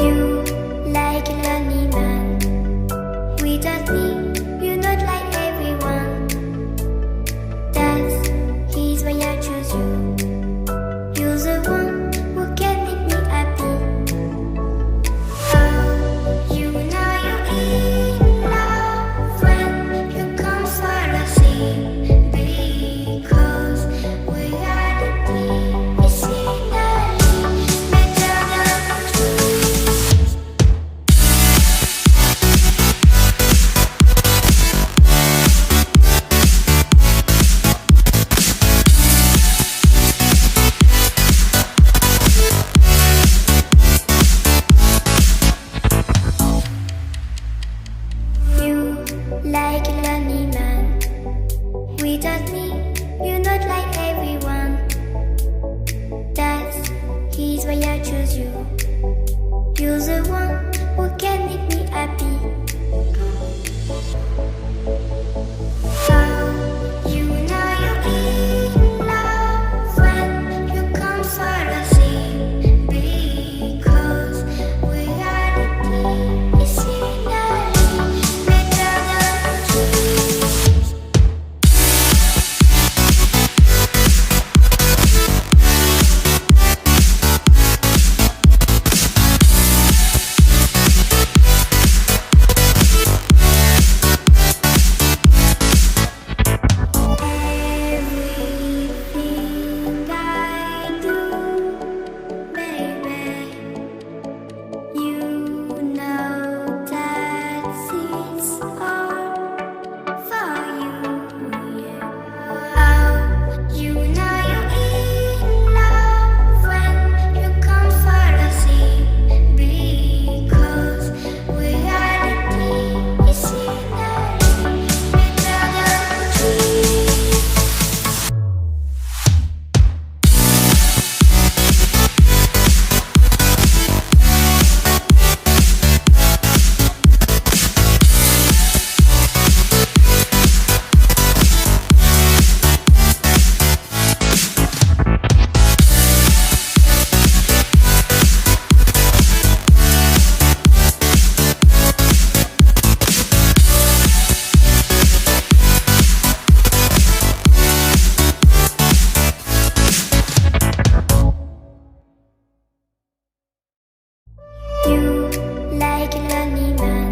You like a lonely man. Without me, you're not like everyone. That's why I choose you. You're the one who can make me happy. Oh, you know you're in love when you come for the sea. Because reality is finally better than dreams. You like a lonely man. Without me, you're not like everyone. That's why I choose you. You're the one who can make me happy. Oh, you know you're in love when you come for the sea. Because reality is finally better than dreams. Everything I do, baby, you know that it's all for you, yeah. Oh, you know you're in love when you come for the sea. Because reality is finally better than dreams. You like a lonely man.